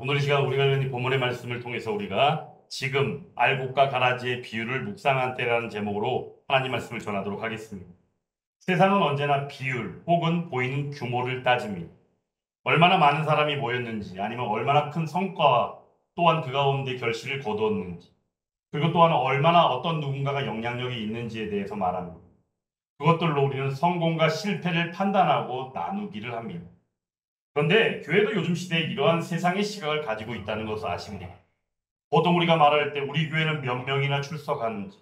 오늘 이 시간 우리가 읽은 이 본문의 말씀을 통해서 우리가 지금 알곡과 가라지의 비유를 묵상한 때라는 제목으로 하나님 말씀을 전하도록 하겠습니다. 세상은 언제나 비율 혹은 보이는 규모를 따집니다. 얼마나 많은 사람이 모였는지 아니면 얼마나 큰 성과와 또한 그 가운데 결실을 거두었는지 그리고 또한 얼마나 어떤 누군가가 영향력이 있는지에 대해서 말합니다. 그것들로 우리는 성공과 실패를 판단하고 나누기를 합니다. 그런데 교회도 요즘 시대에 이러한 세상의 시각을 가지고 있다는 것을 아십니까? 보통 우리가 말할 때 우리 교회는 몇 명이나 출석하는지,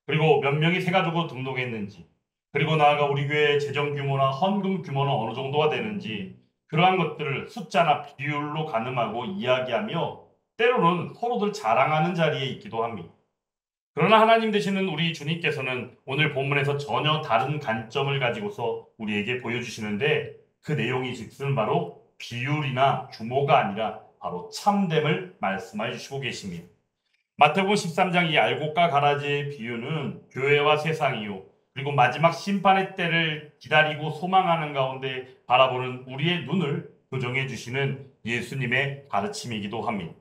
그리고 몇 명이 세가족으로 등록했는지, 그리고 나아가 우리 교회의 재정 규모나 헌금 규모는 어느 정도가 되는지, 그러한 것들을 숫자나 비율로 가늠하고 이야기하며 때로는 서로들 자랑하는 자리에 있기도 합니다. 그러나 하나님 되시는 우리 주님께서는 오늘 본문에서 전혀 다른 관점을 가지고서 우리에게 보여주시는데 그 내용이 즉슨 바로 비율이나 규모가 아니라 바로 참됨을 말씀해 주시고 계십니다. 마태복음 13장 이 알곡과 가라지의 비유는 교회와 세상이요 그리고 마지막 심판의 때를 기다리고 소망하는 가운데 바라보는 우리의 눈을 교정해 주시는 예수님의 가르침이기도 합니다.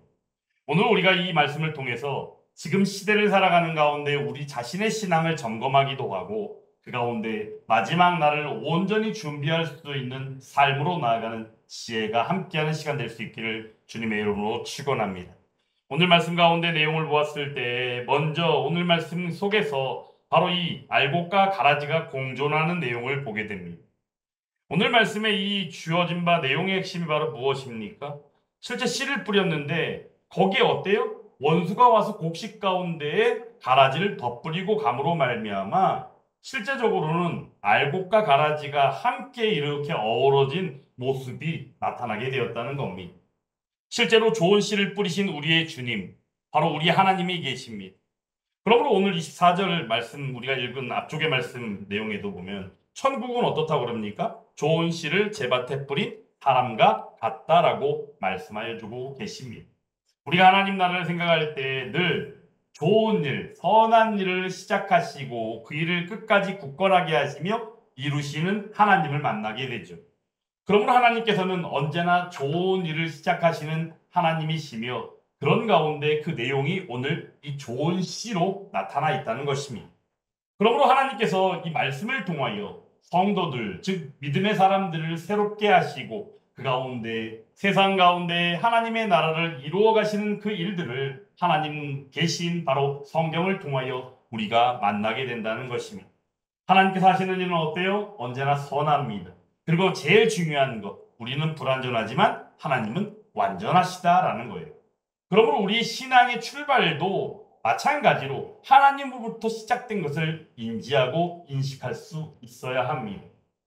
오늘 우리가 이 말씀을 통해서 지금 시대를 살아가는 가운데 우리 자신의 신앙을 점검하기도 하고 그 가운데 마지막 날을 온전히 준비할 수 있는 삶으로 나아가는 지혜가 함께하는 시간 될 수 있기를 주님의 이름으로 축원합니다. 오늘 말씀 가운데 내용을 보았을 때 먼저 오늘 말씀 속에서 바로 이 알곡과 가라지가 공존하는 내용을 보게 됩니다. 오늘 말씀에 이 주어진 바 내용의 핵심이 바로 무엇입니까? 실제 씨를 뿌렸는데 거기에 어때요? 원수가 와서 곡식 가운데에 가라지를 덧뿌리고 감으로 말미암아 실제적으로는 알곡과 가라지가 함께 이렇게 어우러진 모습이 나타나게 되었다는 겁니다. 실제로 좋은 씨를 뿌리신 우리의 주님, 바로 우리 하나님이 계십니다. 그러므로 오늘 24절 말씀 우리가 읽은 앞쪽의 말씀 내용에도 보면 천국은 어떻다고 그럽니까? 좋은 씨를 제밭에 뿌린 사람과 같다라고 말씀하여 주고 계십니다. 우리가 하나님 나라를 생각할 때 늘 좋은 일, 선한 일을 시작하시고 그 일을 끝까지 굳건하게 하시며 이루시는 하나님을 만나게 되죠. 그러므로 하나님께서는 언제나 좋은 일을 시작하시는 하나님이시며 그런 가운데 그 내용이 오늘 이 좋은 씨로 나타나 있다는 것입니다. 그러므로 하나님께서 이 말씀을 통하여 성도들, 즉 믿음의 사람들을 새롭게 하시고 그 가운데 세상 가운데 하나님의 나라를 이루어 가시는 그 일들을 하나님 계신 바로 성경을 통하여 우리가 만나게 된다는 것입니다. 하나님께서 하시는 일은 어때요? 언제나 선합니다. 그리고 제일 중요한 것, 우리는 불완전하지만 하나님은 완전하시다라는 거예요. 그러므로 우리 신앙의 출발도 마찬가지로 하나님으로부터 시작된 것을 인지하고 인식할 수 있어야 합니다.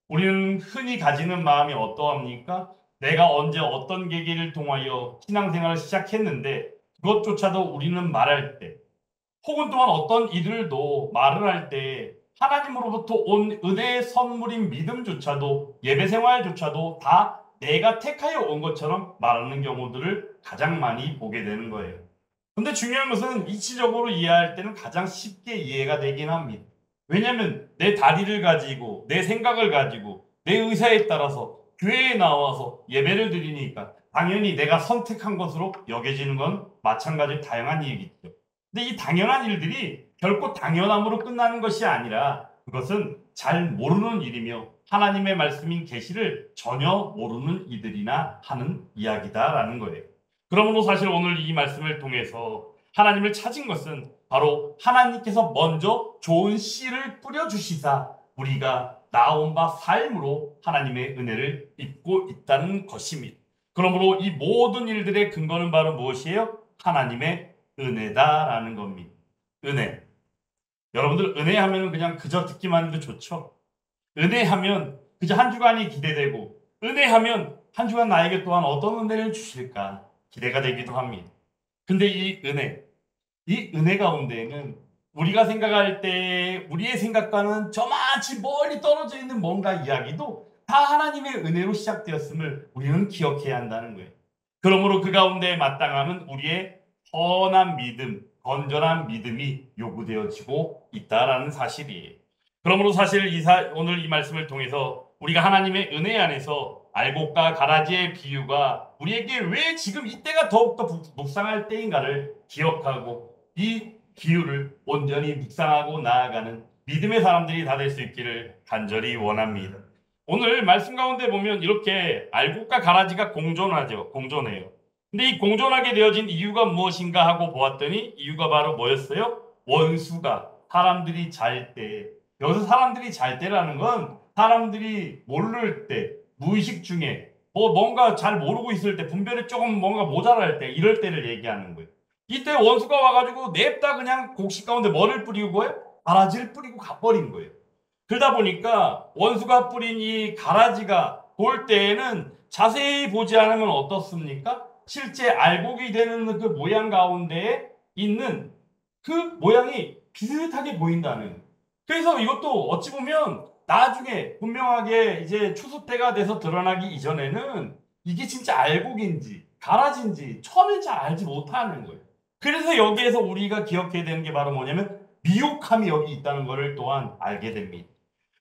우리는 흔히 가지는 마음이 어떠합니까? 내가 언제 어떤 계기를 통하여 신앙생활을 시작했는데 그것조차도 우리는 말할 때 혹은 또한 어떤 일들도 말을 할 때 하나님으로부터 온 은혜의 선물인 믿음조차도 예배 생활조차도 다 내가 택하여 온 것처럼 말하는 경우들을 가장 많이 보게 되는 거예요. 근데 중요한 것은 이치적으로 이해할 때는 가장 쉽게 이해가 되긴 합니다. 왜냐하면 내 다리를 가지고 내 생각을 가지고 내 의사에 따라서 교회에 나와서 예배를 드리니까 당연히 내가 선택한 것으로 여겨지는 건 마찬가지로 다양한 일이겠죠. 근데 이 당연한 일들이 결코 당연함으로 끝나는 것이 아니라 그것은 잘 모르는 일이며 하나님의 말씀인 계시를 전혀 모르는 이들이나 하는 이야기다라는 거예요. 그러므로 사실 오늘 이 말씀을 통해서 하나님을 찾은 것은 바로 하나님께서 먼저 좋은 씨를 뿌려주시사 우리가 나온 바 삶으로 하나님의 은혜를 입고 있다는 것입니다. 그러므로 이 모든 일들의 근거는 바로 무엇이에요? 하나님의 은혜다라는 겁니다. 은혜. 여러분들 은혜하면 그냥 그저 듣기만 해도 좋죠. 은혜하면 그저 한 주간이 기대되고 은혜하면 한 주간 나에게 또한 어떤 은혜를 주실까 기대가 되기도 합니다. 근데 이 은혜 가운데에는 우리가 생각할 때 우리의 생각과는 저마치 멀리 떨어져 있는 뭔가 이야기도 다 하나님의 은혜로 시작되었음을 우리는 기억해야 한다는 거예요. 그러므로 그 가운데 마땅함은 우리의 선한 믿음, 건전한 믿음이 요구되어지고 있다라는 사실이에요. 그러므로 사실 오늘 이 말씀을 통해서 우리가 하나님의 은혜 안에서 알곡과 가라지의 비유가 우리에게 왜 지금 이때가 더욱더 묵상할 때인가를 기억하고 이 비유를 온전히 묵상하고 나아가는 믿음의 사람들이 다 될 수 있기를 간절히 원합니다. 오늘 말씀 가운데 보면 이렇게 알곡과 가라지가 공존해요. 근데 이 공존하게 되어진 이유가 무엇인가 하고 보았더니 이유가 바로 뭐였어요? 원수가 사람들이 잘 때, 여기서 사람들이 잘 때라는 건 사람들이 모를 때, 무의식 중에 뭔가 잘 모르고 있을 때, 분별이 조금 뭔가 모자랄 때, 이럴 때를 얘기하는 거예요. 이때 원수가 와가지고 냅다 그냥 곡식 가운데 뭐를 뿌리고 거예요? 가라지를 뿌리고 가버린 거예요. 그러다 보니까 원수가 뿌린 이 가라지가 볼 때에는 자세히 보지 않으면 어떻습니까? 실제 알곡이 되는 그 모양 가운데에 있는 그 모양이 비슷하게 보인다는. 그래서 이것도 어찌 보면 나중에 분명하게 이제 추수 때가 돼서 드러나기 이전에는 이게 진짜 알곡인지 가라지인지 처음엔 잘 알지 못하는 거예요. 그래서 여기에서 우리가 기억해야 되는 게 바로 뭐냐면 미혹함이 여기 있다는 것을 또한 알게 됩니다.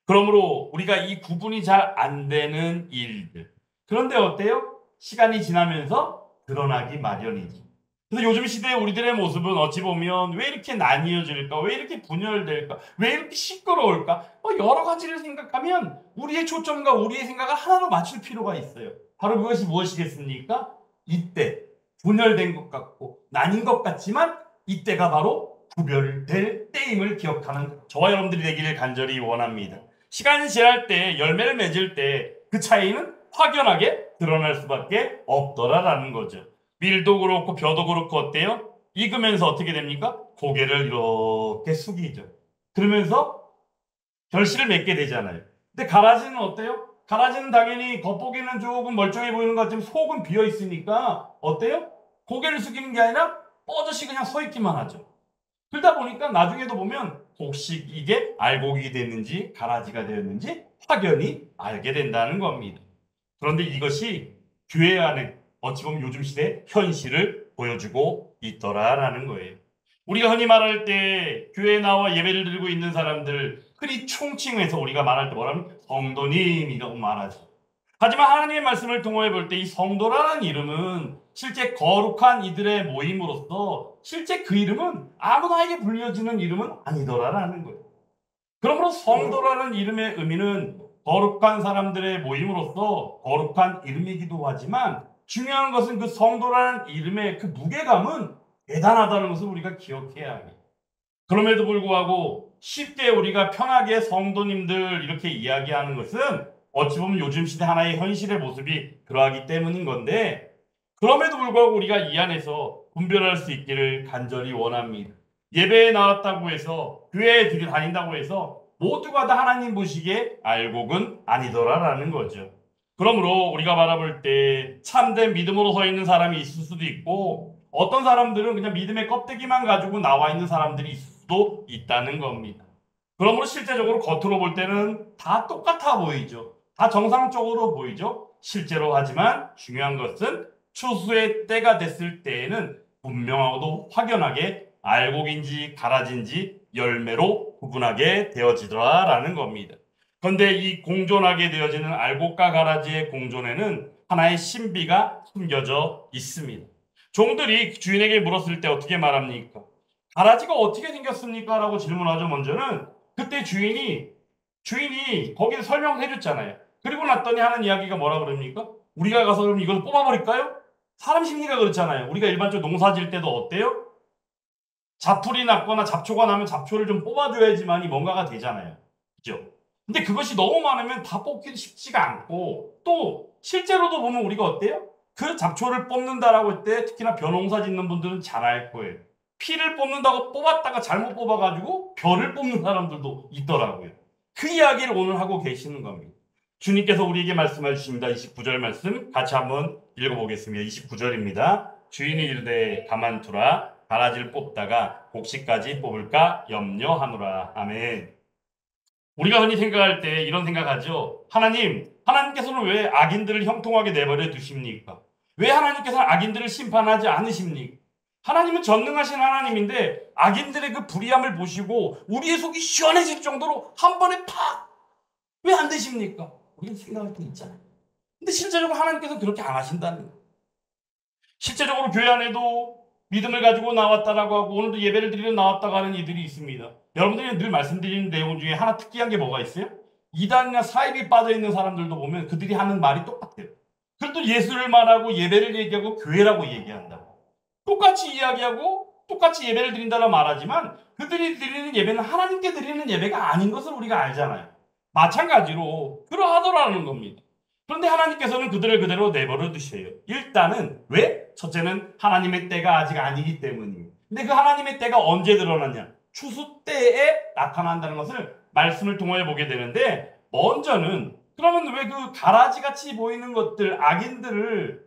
그러므로 우리가 이 구분이 잘 안 되는 일들. 그런데 어때요? 시간이 지나면서 드러나기 마련이지. 그래서 요즘 시대의 우리들의 모습은 어찌 보면 왜 이렇게 나뉘어질까? 왜 이렇게 분열될까? 왜 이렇게 시끄러울까? 여러 가지를 생각하면 우리의 초점과 우리의 생각을 하나로 맞출 필요가 있어요. 바로 그것이 무엇이겠습니까? 이때 분열된 것 같고 나뉜 것 같지만 이때가 바로 구별될 때임을 기억하는 저와 여러분들이 되기를 간절히 원합니다. 시간이 지날 때 열매를 맺을 때 그 차이는 확연하게 드러날 수밖에 없더라라는 거죠. 밀도 그렇고 벼도 그렇고 어때요? 익으면서 어떻게 됩니까? 고개를 이렇게 숙이죠. 그러면서 결실을 맺게 되잖아요. 근데 가라지는 어때요? 가라지는 당연히 겉보기는 조금 멀쩡해 보이는 것 같지만 속은 비어 있으니까 어때요? 고개를 숙이는 게 아니라 뻗어시 그냥 서 있기만 하죠. 그러다 보니까 나중에도 보면 혹시 이게 알곡이 됐는지 가라지가 되었는지 확연히 알게 된다는 겁니다. 그런데 이것이 교회 안에 어찌 보면 요즘 시대의 현실을 보여주고 있더라라는 거예요. 우리가 흔히 말할 때 교회에 나와 예배를 드리고 있는 사람들 흔히 총칭해서 우리가 말할 때 뭐라면 성도님이라고 말하죠. 하지만 하나님의 말씀을 통해 볼 때 이 성도라는 이름은 실제 거룩한 이들의 모임으로서 실제 그 이름은 아무나에게 불려지는 이름은 아니더라라는 거예요. 그러므로 성도라는 이름의 의미는 거룩한 사람들의 모임으로서 거룩한 이름이기도 하지만 중요한 것은 그 성도라는 이름의 그 무게감은 대단하다는 것을 우리가 기억해야 합니다. 그럼에도 불구하고 쉽게 우리가 편하게 성도님들 이렇게 이야기하는 것은 어찌 보면 요즘 시대 하나의 현실의 모습이 그러하기 때문인 건데 그럼에도 불구하고 우리가 이 안에서 분별할 수 있기를 간절히 원합니다. 예배에 나왔다고 해서 교회에 다닌다고 해서 모두가 다 하나님 보시기에 알곡은 아니더라라는 거죠. 그러므로 우리가 바라볼 때 참된 믿음으로 서 있는 사람이 있을 수도 있고 어떤 사람들은 그냥 믿음의 껍데기만 가지고 나와 있는 사람들이 있을 수도 있다는 겁니다. 그러므로 실제적으로 겉으로 볼 때는 다 똑같아 보이죠. 다 정상적으로 보이죠. 실제로 하지만 중요한 것은 추수의 때가 됐을 때에는 분명하고도 확연하게 알곡인지 가라지인지 열매로 구분하게 되어지더라라는 겁니다. 그런데 이 공존하게 되어지는 알곡과 가라지의 공존에는 하나의 신비가 숨겨져 있습니다. 종들이 주인에게 물었을 때 어떻게 말합니까? 가라지가 어떻게 생겼습니까? 라고 질문하죠. 먼저는 그때 주인이 거기서 설명해 줬잖아요. 그리고 났더니 하는 이야기가 뭐라 그럽니까? 우리가 가서 그럼 이걸 뽑아버릴까요? 사람 심리가 그렇잖아요. 우리가 일반적으로 농사 지을 때도 어때요? 잡풀이 났거나 잡초가 나면 잡초를 좀 뽑아줘야지만이 뭔가가 되잖아요. 그죠? 근데 그것이 너무 많으면 다 뽑기도 쉽지가 않고 또 실제로도 보면 우리가 어때요? 그 잡초를 뽑는다라고 할 때 특히나 벼농사 짓는 분들은 잘 알 거예요. 피를 뽑는다고 뽑았다가 잘못 뽑아가지고 벼를 뽑는 사람들도 있더라고요. 그 이야기를 오늘 하고 계시는 겁니다. 주님께서 우리에게 말씀해 주십니다. 29절 말씀 같이 한번 읽어보겠습니다. 29절입니다. 주인이 이르되 가만두라 가라지를 뽑다가 곡식까지 뽑을까 염려하노라. 아멘. 우리가 흔히 생각할 때 이런 생각하죠. 하나님께서는 왜 악인들을 형통하게 내버려 두십니까? 왜 하나님께서는 악인들을 심판하지 않으십니까? 하나님은 전능하신 하나님인데 악인들의 그 불의함을 보시고 우리의 속이 시원해질 정도로 한 번에 팍! 왜 안 되십니까? 우리는 생각할 때 있잖아요. 근데 실제적으로 하나님께서는 그렇게 안 하신다는 거예요. 실제적으로 교회 안에도 믿음을 가지고 나왔다라고 하고 오늘도 예배를 드리러 나왔다고 하는 이들이 있습니다. 여러분들이 늘 말씀드리는 내용 중에 하나 특이한 게 뭐가 있어요? 이단이나 사입이 빠져 있는 사람들도 보면 그들이 하는 말이 똑같아요. 그래도 예수를 말하고 예배를 얘기하고 교회라고 얘기한다고. 똑같이 이야기하고 똑같이 예배를 드린다고 말하지만 그들이 드리는 예배는 하나님께 드리는 예배가 아닌 것을 우리가 알잖아요. 마찬가지로 그러하더라는 겁니다. 그런데 하나님께서는 그들을 그대로 내버려 두셔요. 일단은 왜? 첫째는 하나님의 때가 아직 아니기 때문이에요. 근데 그 하나님의 때가 언제 드러났냐? 추수 때에 나타난다는 것을 말씀을 통해 보게 되는데 먼저는 그러면 왜 그 가라지같이 보이는 것들 악인들을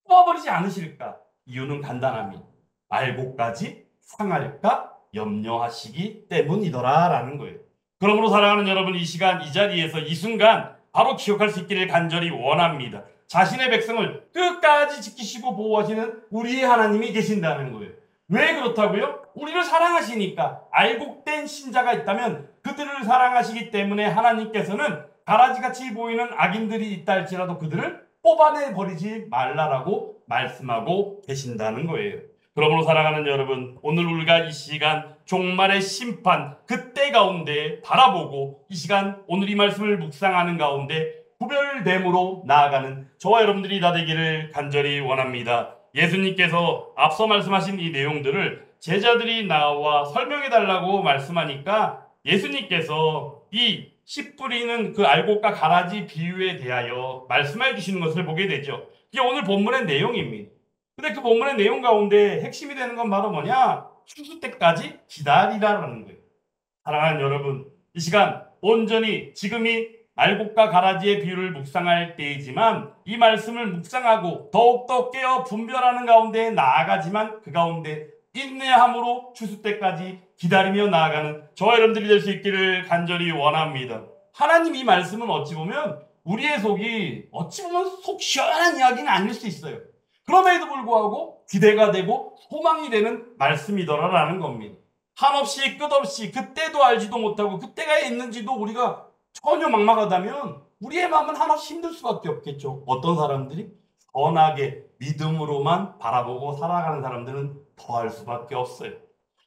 뽑아버리지 않으실까? 이유는 간단합니다. 알고까지 상할까 염려하시기 때문이더라라는 거예요. 그러므로 사랑하는 여러분 이 시간 이 자리에서 이 순간 바로 기억할 수 있기를 간절히 원합니다. 자신의 백성을 끝까지 지키시고 보호하시는 우리의 하나님이 계신다는 거예요. 왜 그렇다고요? 우리를 사랑하시니까. 알곡된 신자가 있다면 그들을 사랑하시기 때문에 하나님께서는 가라지같이 보이는 악인들이 있다 할지라도 그들을 뽑아내버리지 말라라고 말씀하고 계신다는 거예요. 그러므로 사랑하는 여러분, 오늘 우리가 이 시간 종말의 심판 그때 가운데 바라보고 이 시간 오늘 이 말씀을 묵상하는 가운데 구별됨으로 나아가는 저와 여러분들이 다 되기를 간절히 원합니다. 예수님께서 앞서 말씀하신 이 내용들을 제자들이 나와 설명해달라고 말씀하니까 예수님께서 이 씨 뿌리는 그 알곡과 가라지 비유에 대하여 말씀해 주시는 것을 보게 되죠. 이게 오늘 본문의 내용입니다. 근데 그 본문의 내용 가운데 핵심이 되는 건 바로 뭐냐? 추수 때까지 기다리라는 거예요. 사랑하는 여러분, 이 시간 온전히 지금이 알곡과 가라지의 비유를 묵상할 때이지만 이 말씀을 묵상하고 더욱더 깨어 분별하는 가운데 나아가지만 그 가운데 인내함으로 추수 때까지 기다리며 나아가는 저와 여러분들이 될 수 있기를 간절히 원합니다. 하나님 이 말씀은 어찌 보면 우리의 속이 어찌 보면 속 시원한 이야기는 아닐 수 있어요. 그럼에도 불구하고 기대가 되고 소망이 되는 말씀이더라라는 겁니다. 한없이 끝없이 그때도 알지도 못하고 그때가 있는지도 우리가 전혀 막막하다면 우리의 마음은 한없이 힘들 수밖에 없겠죠. 어떤 사람들이 선하게 믿음으로만 바라보고 살아가는 사람들은 더할 수밖에 없어요.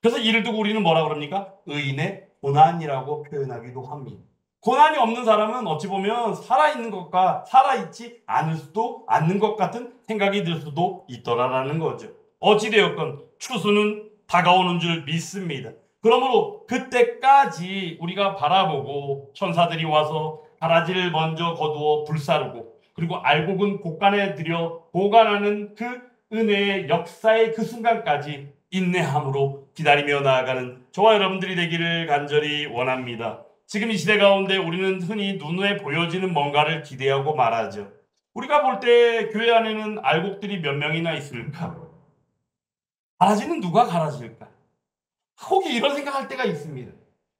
그래서 이를 두고 우리는 뭐라 그럽니까? 의인의 고난이라고 표현하기도 합니다. 고난이 없는 사람은 어찌 보면 살아있는 것과 살아있지 않을 수도 않는 것 같은 생각이 들 수도 있더라라는 거죠. 어찌되었건 추수는 다가오는 줄 믿습니다. 그러므로 그때까지 우리가 바라보고 천사들이 와서 가라지를 먼저 거두어 불사르고 그리고 알곡은 곳간에 들여 보관하는 그 은혜의 역사의 그 순간까지 인내함으로 기다리며 나아가는 저와 여러분들이 되기를 간절히 원합니다. 지금 이 시대 가운데 우리는 흔히 눈에 보여지는 뭔가를 기대하고 말하죠. 우리가 볼 때 교회 안에는 알곡들이 몇 명이나 있을까? 가라지는 누가 가라질까? 혹이 이런 생각할 때가 있습니다.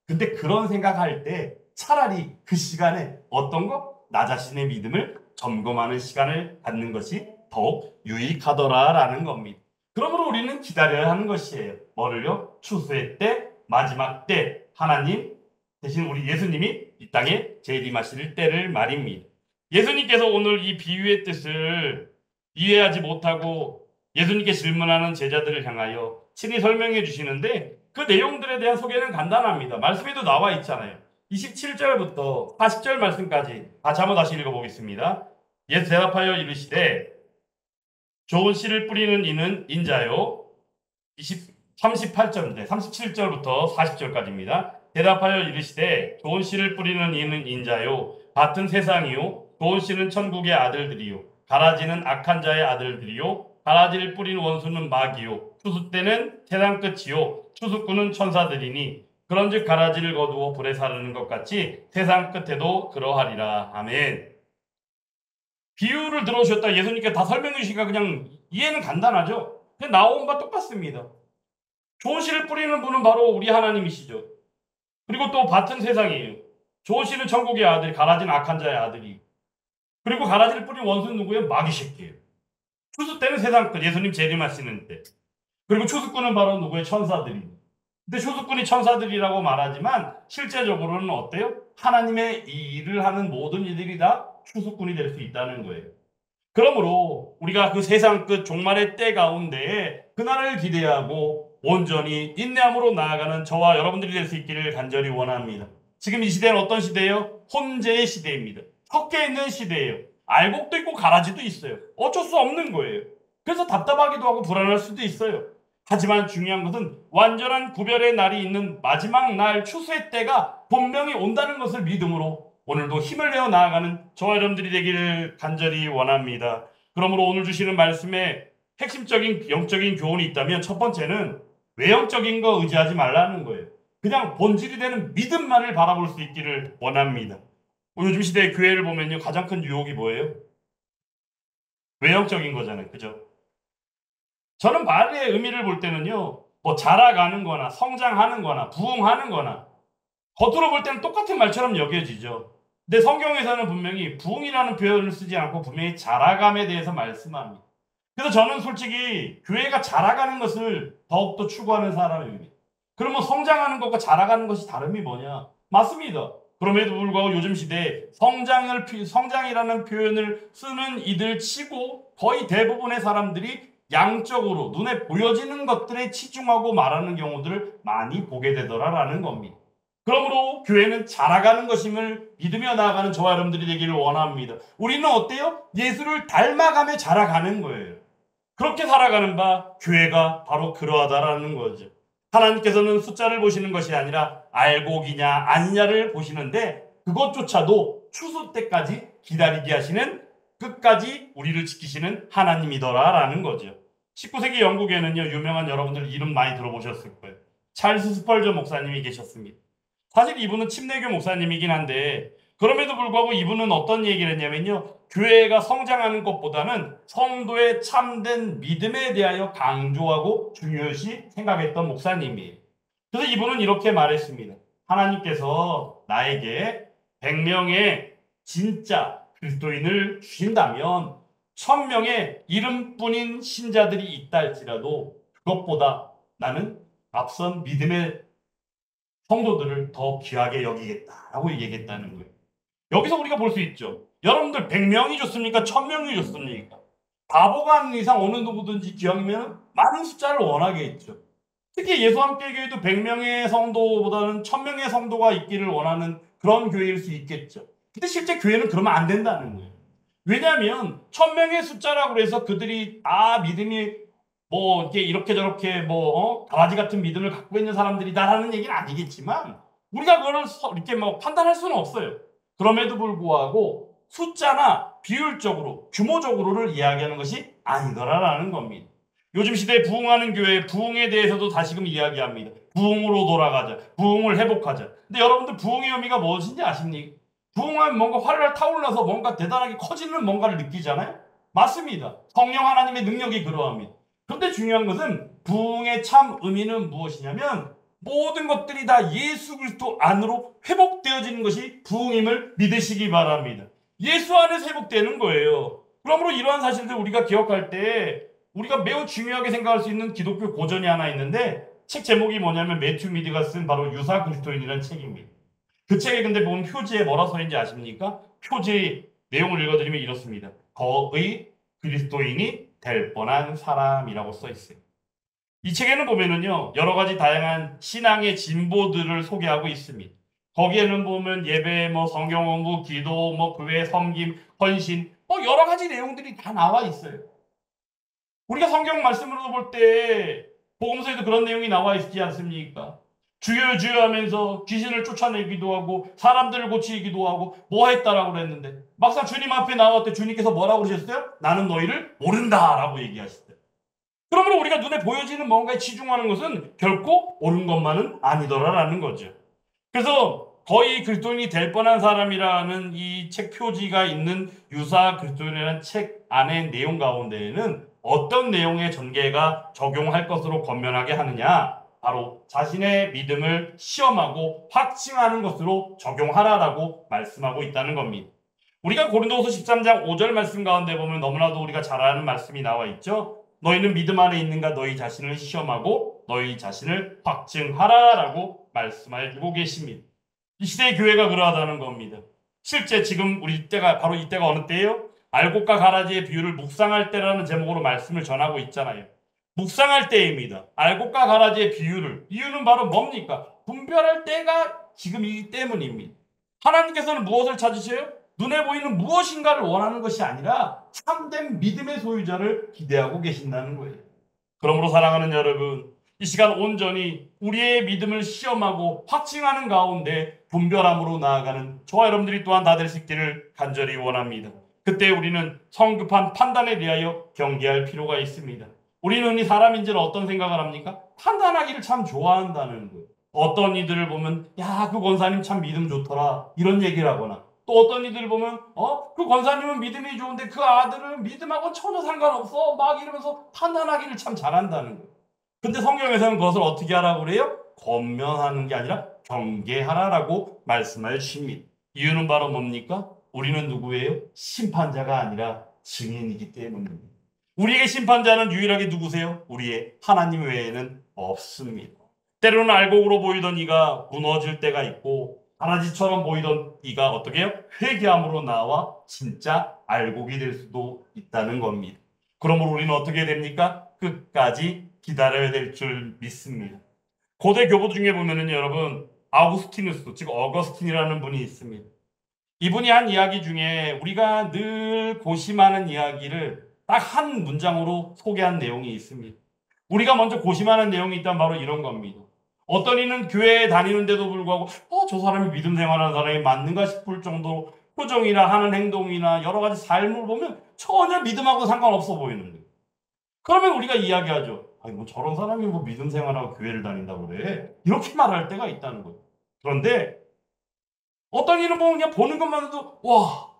근데 그런 생각할 때 차라리 그 시간에 어떤 거? 나 자신의 믿음을 점검하는 시간을 갖는 것이 더욱 유익하더라라는 겁니다. 그러므로 우리는 기다려야 하는 것이에요. 뭐를요? 추수의 때, 마지막 때, 하나님 대신 우리 예수님이 이 땅에 재림하실 때를 말입니다. 예수님께서 오늘 이 비유의 뜻을 이해하지 못하고 예수님께 질문하는 제자들을 향하여 친히 설명해 주시는데 그 내용들에 대한 소개는 간단합니다. 말씀에도 나와 있잖아요. 27절부터 40절 말씀까지 같이 한번 다시 읽어보겠습니다. 예수 대답하여 이르시되 좋은 씨를 뿌리는 이는 인자요. 38절인데 37절부터 40절까지입니다. 대답하여 이르시되 좋은 씨를 뿌리는 이는 인자요. 밭은 세상이요. 좋은 씨는 천국의 아들들이요. 가라지는 악한 자의 아들들이요. 가라지를 뿌린 원수는 마귀요. 추수 때는 세상 끝이요. 추수꾼은 천사들이니 그런즉 가라지를 거두어 불에 사르는 것 같이 세상 끝에도 그러하리라. 아멘. 비유를 들어오셨다 예수님께 다 설명해 주시니까 그냥 이해는 간단하죠. 그냥 나온 바 똑같습니다. 좋은 씨를 뿌리는 분은 바로 우리 하나님이시죠. 그리고 또 밭은 세상이에요. 좋은 씨는 천국의 아들, 가라지는 악한 자의 아들이. 그리고 가라지를 뿌린 원수는 누구예요? 마귀 새끼예요. 추수 때는 세상 끝, 예수님 재림하시는 때. 그리고 추수꾼은 바로 누구의 천사들이. 근데 추수꾼이 천사들이라고 말하지만 실제적으로는 어때요? 하나님의 이 일을 하는 모든 이들이 다 추수꾼이 될 수 있다는 거예요. 그러므로 우리가 그 세상 끝 종말의 때 가운데에 그날을 기대하고 온전히 인내함으로 나아가는 저와 여러분들이 될 수 있기를 간절히 원합니다. 지금 이 시대는 어떤 시대예요? 혼재의 시대입니다. 섞여 있는 시대예요. 알곡도 있고 가라지도 있어요. 어쩔 수 없는 거예요. 그래서 답답하기도 하고 불안할 수도 있어요. 하지만 중요한 것은 완전한 구별의 날이 있는 마지막 날 추수의 때가 분명히 온다는 것을 믿음으로 오늘도 힘을 내어 나아가는 저와 여러분들이 되기를 간절히 원합니다. 그러므로 오늘 주시는 말씀에 핵심적인 영적인 교훈이 있다면 첫 번째는 외형적인 거 의지하지 말라는 거예요. 그냥 본질이 되는 믿음만을 바라볼 수 있기를 원합니다. 요즘 시대의 교회를 보면요, 가장 큰 유혹이 뭐예요? 외형적인 거잖아요. 그죠? 저는 말의 의미를 볼 때는요, 뭐 자라가는 거나 성장하는 거나 부흥하는 거나 겉으로 볼 때는 똑같은 말처럼 여겨지죠. 근데 성경에서는 분명히 부흥이라는 표현을 쓰지 않고 분명히 자라감에 대해서 말씀합니다. 그래서 저는 솔직히 교회가 자라가는 것을 더욱더 추구하는 사람입니다. 그러면 성장하는 것과 자라가는 것이 다름이 뭐냐? 맞습니다. 그럼에도 불구하고 요즘 시대에 성장이라는 표현을 쓰는 이들 치고 거의 대부분의 사람들이 양적으로 눈에 보여지는 것들에 치중하고 말하는 경우들을 많이 보게 되더라라는 겁니다. 그러므로 교회는 자라가는 것임을 믿으며 나아가는 저와 여러분들이 되기를 원합니다. 우리는 어때요? 예수를 닮아가며 자라가는 거예요. 그렇게 살아가는 바 교회가 바로 그러하다라는 거죠. 하나님께서는 숫자를 보시는 것이 아니라 알곡이냐 아니냐를 보시는데 그것조차도 추수 때까지 기다리게 하시는 끝까지 우리를 지키시는 하나님이더라라는 거죠. 19세기 영국에는요, 유명한 여러분들 이름 많이 들어보셨을 거예요. 찰스 스펄저 목사님이 계셨습니다. 사실 이분은 침례교 목사님이긴 한데 그럼에도 불구하고 이분은 어떤 얘기를 했냐면요, 교회가 성장하는 것보다는 성도의 참된 믿음에 대하여 강조하고 중요시 생각했던 목사님이에요. 그래서 이분은 이렇게 말했습니다. 하나님께서 나에게 100명의 진짜 그리스도인을 주신다면 1000명의 이름뿐인 신자들이 있다 할지라도 그것보다 나는 앞선 믿음의 성도들을 더 귀하게 여기겠다라고 얘기했다는 거예요. 여기서 우리가 볼 수 있죠. 여러분들 100명이 좋습니까? 1000명이 좋습니까? 바보가 아닌 이상 어느 누구든지 기왕이면 많은 숫자를 원하겠죠. 특히 예수 함께 교회도 100명의 성도보다는 1000명의 성도가 있기를 원하는 그런 교회일 수 있겠죠. 근데 실제 교회는 그러면 안 된다는 거예요. 왜냐하면 1000명의 숫자라고 해서 그들이 믿음이 뭐 이렇게 저렇게 가라지 같은 믿음을 갖고 있는 사람들이다라는 얘기는 아니겠지만 우리가 그걸 이렇게 판단할 수는 없어요. 그럼에도 불구하고 숫자나 비율적으로 규모적으로를 이야기하는 것이 아니더라라는 겁니다. 요즘 시대에 부흥하는 교회, 부흥에 대해서도 다시금 이야기합니다. 부흥으로 돌아가자, 부흥을 회복하자. 근데 여러분들 부흥의 의미가 무엇인지 아십니까? 부흥하면 뭔가 활활 타올라서 뭔가 대단하게 커지는 뭔가를 느끼잖아요. 맞습니다. 성령 하나님의 능력이 그러합니다. 그런데 중요한 것은 부흥의 참 의미는 무엇이냐면 모든 것들이 다 예수 그리스도 안으로 회복되어지는 것이 부흥임을 믿으시기 바랍니다. 예수 안에서 회복되는 거예요. 그러므로 이러한 사실들 우리가 기억할 때 우리가 매우 중요하게 생각할 수 있는 기독교 고전이 하나 있는데 책 제목이 뭐냐면 매튜 미드가 쓴 바로 유사 그리스도인이라는 책입니다. 그 책에 근데 보면 표지에 뭐라 써있는지 아십니까? 표지 내용을 읽어드리면 이렇습니다. 거의 그리스도인이 될 뻔한 사람이라고 써있어요. 이 책에는 보면은요, 여러 가지 다양한 신앙의 진보들을 소개하고 있습니다. 거기에는 보면 예배, 성경 공부, 기도, 교회 섬김, 헌신, 여러 가지 내용들이 다 나와 있어요. 우리가 성경 말씀으로 볼 때 복음서에도 그런 내용이 나와 있지 않습니까? 주여 주여 하면서 귀신을 쫓아내기도 하고 사람들을 고치기도 하고 뭐 했다라고 그랬는데 막상 주님 앞에 나왔을 때 주님께서 뭐라고 그러셨어요? 나는 너희를 모른다라고 얘기하셨어요. 그러므로 우리가 눈에 보여지는 뭔가에 치중하는 것은 결코 옳은 것만은 아니더라라는 거죠. 그래서 거의 그리스도인이 될 뻔한 사람이라는 이 책 표지가 있는 유사 그리스도인이라는 책 안의 내용 가운데에는 어떤 내용의 전개가 적용할 것으로 권면하게 하느냐? 바로 자신의 믿음을 시험하고 확증하는 것으로 적용하라라고 말씀하고 있다는 겁니다. 우리가 고린도후서 13장 5절 말씀 가운데 보면 너무나도 우리가 잘 아는 말씀이 나와 있죠. 너희는 믿음 안에 있는가 너희 자신을 시험하고 너희 자신을 확증하라라고 말씀하고 계십니다. 이 시대의 교회가 그러하다는 겁니다. 실제 지금 우리 때가 바로 이때가 어느 때예요? 알곡과 가라지의 비유를 묵상할 때라는 제목으로 말씀을 전하고 있잖아요. 묵상할 때입니다. 알곡과 가라지의 비유를. 이유는 바로 뭡니까? 분별할 때가 지금이기 때문입니다. 하나님께서는 무엇을 찾으세요? 눈에 보이는 무엇인가를 원하는 것이 아니라 참된 믿음의 소유자를 기대하고 계신다는 거예요. 그러므로 사랑하는 여러분, 이 시간 온전히 우리의 믿음을 시험하고 확증하는 가운데 분별함으로 나아가는 저와 여러분들이 또한 다 될 수 있기를 간절히 원합니다. 그때 우리는 성급한 판단에 대하여 경계할 필요가 있습니다. 우리는 흔히 사람인지는 어떤 생각을 합니까? 판단하기를 참 좋아한다는 거예요. 어떤 이들을 보면 야, 그 권사님 참 믿음 좋더라 이런 얘기를 하거나, 또 어떤 이들을 보면 그 권사님은 믿음이 좋은데 그 아들은 믿음하고 전혀 상관없어 막 이러면서 판단하기를 참 잘한다는 거예요. 근데 성경에서는 그것을 어떻게 하라고 그래요? 권면하는 게 아니라 경계하라라고 말씀하여 주십니다. 이유는 바로 뭡니까? 우리는 누구예요? 심판자가 아니라 증인이기 때문입니다. 우리에게 심판자는 유일하게 누구세요? 우리의 하나님 외에는 없습니다. 때로는 알곡으로 보이던 이가 무너질 때가 있고, 가라지처럼 보이던 이가 어떻게 해요? 회개함으로 나와 진짜 알곡이 될 수도 있다는 겁니다. 그러므로 우리는 어떻게 됩니까? 끝까지 기다려야 될 줄 믿습니다. 고대 교부 중에 보면은 여러분, 아우구스티누스, 즉 어거스틴이라는 분이 있습니다. 이분이 한 이야기 중에 우리가 늘 고심하는 이야기를 딱 한 문장으로 소개한 내용이 있습니다. 우리가 먼저 고심하는 내용이 있다면 바로 이런 겁니다. 어떤 이는 교회에 다니는데도 불구하고 저 사람이 믿음 생활하는 사람이 맞는가 싶을 정도로 표정이나 하는 행동이나 여러 가지 삶을 보면 전혀 믿음하고 상관없어 보이는 거예요. 그러면 우리가 이야기하죠. 아니 뭐 저런 사람이 뭐 믿음 생활하고 교회를 다닌다고 그래. 이렇게 말할 때가 있다는 거예요. 그런데 어떤 이는 보면 그냥 보는 것만으로도 와.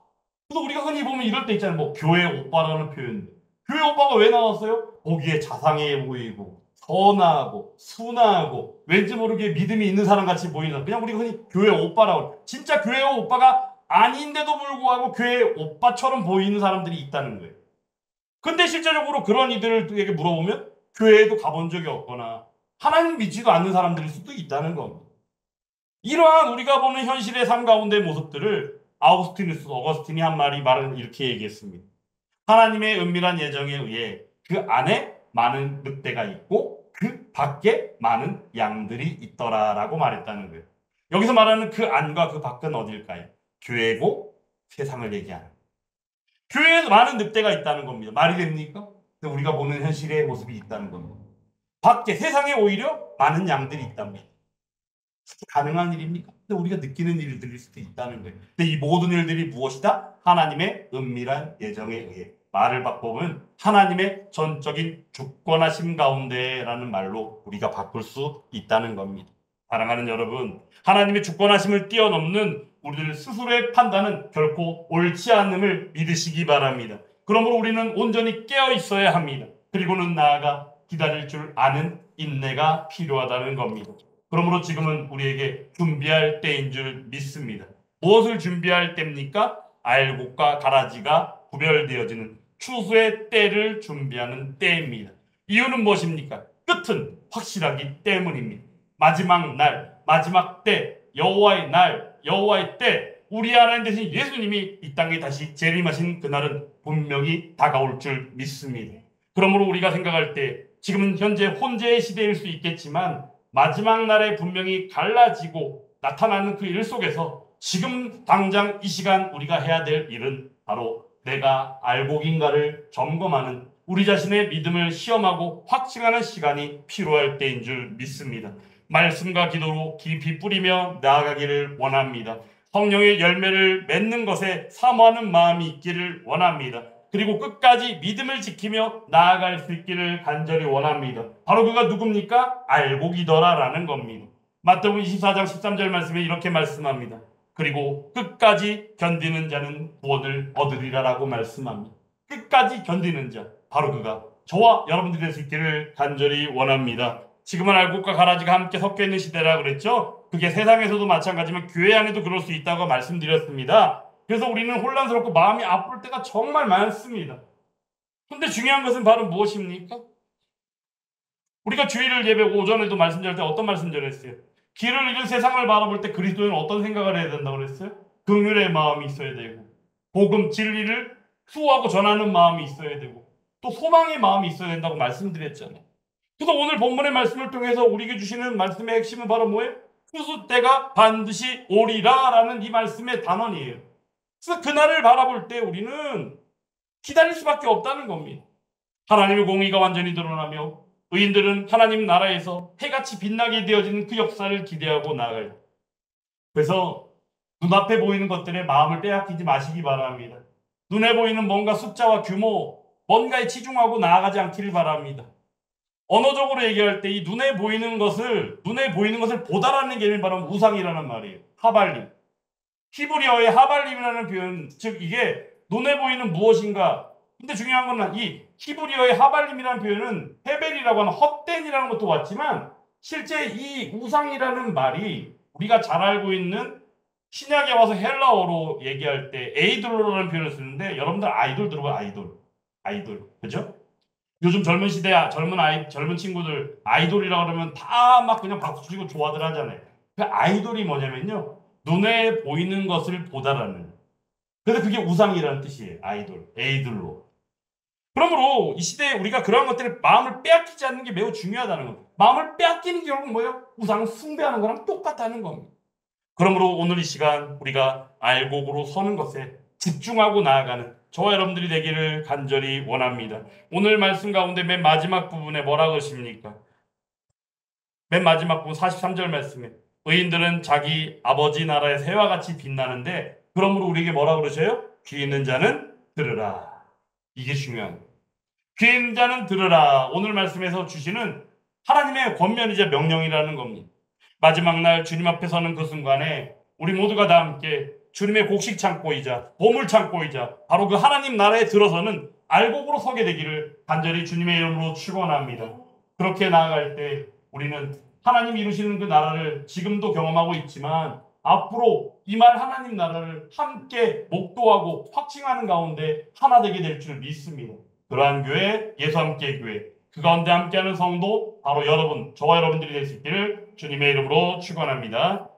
그래서 우리가 흔히 보면 이럴 때 있잖아요. 뭐 교회 오빠라는 표현. 교회 오빠가 왜 나왔어요? 보기에 자상해 보이고 선하고 순하고 왠지 모르게 믿음이 있는 사람 같이 보이는, 그냥 우리가 흔히 교회 오빠라고. 진짜 교회 오빠가 아닌데도 불구하고 교회 오빠처럼 보이는 사람들이 있다는 거예요. 근데 실제적으로 그런 이들에게 물어보면 교회에도 가본 적이 없거나 하나님 믿지도 않는 사람들일 수도 있다는 겁니다. 이러한 우리가 보는 현실의 삶 가운데의 모습들을 어거스틴이 한 말은 이렇게 얘기했습니다. 하나님의 은밀한 예정에 의해 그 안에 많은 늑대가 있고 그 밖에 많은 양들이 있더라라고 말했다는 거예요. 여기서 말하는 그 안과 그 밖은 어딜까요? 교회고 세상을 얘기하는. 교회에 많은 늑대가 있다는 겁니다. 말이 됩니까? 근데 우리가 보는 현실의 모습이 있다는 겁니다. 밖에 세상에 오히려 많은 양들이 있답니다. 가능한 일입니까? 근데 우리가 느끼는 일들일 수도 있다는 거예요. 근데 이 모든 일들이 무엇이다? 하나님의 은밀한 예정에 의해. 말을 바꾸면 하나님의 전적인 주권하심 가운데라는 말로 우리가 바꿀 수 있다는 겁니다. 사랑하는 여러분, 하나님의 주권하심을 뛰어넘는 우리들 스스로의 판단은 결코 옳지 않음을 믿으시기 바랍니다. 그러므로 우리는 온전히 깨어 있어야 합니다. 그리고는 나아가 기다릴 줄 아는 인내가 필요하다는 겁니다. 그러므로 지금은 우리에게 준비할 때인 줄 믿습니다. 무엇을 준비할 때입니까? 알곡과 가라지가 구별되어지는 추수의 때를 준비하는 때입니다. 이유는 무엇입니까? 끝은 확실하기 때문입니다. 마지막 날, 마지막 때, 여호와의 날, 여호와의 때, 우리 하나님 대신 예수님이 이 땅에 다시 재림하신 그날은 분명히 다가올 줄 믿습니다. 그러므로 우리가 생각할 때 지금은 현재 혼재의 시대일 수 있겠지만 마지막 날에 분명히 갈라지고 나타나는 그 일 속에서 지금 당장 이 시간 우리가 해야 될 일은 바로 내가 알곡인가를 점검하는, 우리 자신의 믿음을 시험하고 확증하는 시간이 필요할 때인 줄 믿습니다. 말씀과 기도로 깊이 뿌리며 나아가기를 원합니다. 성령의 열매를 맺는 것에 사모하는 마음이 있기를 원합니다. 그리고 끝까지 믿음을 지키며 나아갈 수 있기를 간절히 원합니다. 바로 그가 누굽니까? 알곡이더라라는 겁니다. 마태복음 24장 13절 말씀에 이렇게 말씀합니다. 그리고 끝까지 견디는 자는 구원을 얻으리라라고 말씀합니다. 끝까지 견디는 자, 바로 그가 저와 여러분들이 될 수 있기를 간절히 원합니다. 지금은 알곡과 가라지가 함께 섞여 있는 시대라 그랬죠? 그게 세상에서도 마찬가지면 교회 안에도 그럴 수 있다고 말씀드렸습니다. 그래서 우리는 혼란스럽고 마음이 아플 때가 정말 많습니다. 근데 중요한 것은 바로 무엇입니까? 우리가 주일을 예배 오전에도 말씀드릴 때 어떤 말씀 전했어요? 길을 잃은 세상을 바라볼 때 그리스도인은 어떤 생각을 해야 된다고 그랬어요? 긍휼의 마음이 있어야 되고 복음 진리를 수호하고 전하는 마음이 있어야 되고 또 소망의 마음이 있어야 된다고 말씀드렸잖아요. 그래서 오늘 본문의 말씀을 통해서 우리에게 주시는 말씀의 핵심은 바로 뭐예요? 추수 때가 반드시 오리라 라는 이 말씀의 단언이에요. 그래서 그날을 바라볼 때 우리는 기다릴 수밖에 없다는 겁니다. 하나님의 공의가 완전히 드러나며 의인들은 하나님 나라에서 해같이 빛나게 되어지는 그 역사를 기대하고 나아가요. 그래서 눈앞에 보이는 것들에 마음을 빼앗기지 마시기 바랍니다. 눈에 보이는 뭔가 숫자와 규모, 뭔가에 치중하고 나아가지 않기를 바랍니다. 언어적으로 얘기할 때 이 눈에 보이는 것을 보다라는 개념이 바로 우상이라는 말이에요. 하발림. 히브리어의 하발림이라는 표현, 즉 이게 눈에 보이는 무엇인가. 근데 중요한 건 이 히브리어의 하발림이라는 표현은 헤벨이라고 하는 헛된이라는 것도 왔지만 실제 이 우상이라는 말이 우리가 잘 알고 있는 신약에 와서 헬라어로 얘기할 때 에이돌로라는 표현을 쓰는데 여러분들 아이돌 들어봐요. 아이돌. 그죠? 요즘 젊은 시대 젊은 친구들 아이돌이라고 그러면 다 막 그냥 박수 치고 좋아들 하잖아요. 그 아이돌이 뭐냐면요. 눈에 보이는 것을 보다라는. 그래서 그게 우상이라는 뜻이에요. 아이돌. 에이돌로. 그러므로 이 시대에 우리가 그러한 것들을 마음을 빼앗기지 않는 게 매우 중요하다는 겁니다. 마음을 빼앗기는 게 결국 뭐예요? 우상을 숭배하는 거랑 똑같다는 겁니다. 그러므로 오늘 이 시간 우리가 알곡으로 서는 것에 집중하고 나아가는 저와 여러분들이 되기를 간절히 원합니다. 오늘 말씀 가운데 맨 마지막 부분에 뭐라고 하십니까? 맨 마지막 부분 43절 말씀에 의인들은 자기 아버지 나라의 새와 같이 빛나는데 그러므로 우리에게 뭐라고 그러셔요? 귀 있는 자는 들으라. 이게 중요한 거예요. 귀 있는 자는 들으라. 오늘 말씀에서 주시는 하나님의 권면이자 명령이라는 겁니다. 마지막 날 주님 앞에 서는 그 순간에 우리 모두가 다 함께 주님의 곡식 창고이자 보물 창고이자 바로 그 하나님 나라에 들어서는 알곡으로 서게 되기를 간절히 주님의 이름으로 축원합니다. 그렇게 나아갈 때 우리는 하나님 이루시는 그 나라를 지금도 경험하고 있지만 앞으로 임할 하나님 나라를 함께 목도하고 확증하는 가운데 하나 되게 될 줄 믿습니다. 그러한 교회, 예수 함께 교회, 그 가운데 함께하는 성도 바로 여러분, 저와 여러분들이 될 수 있기를 주님의 이름으로 축원합니다.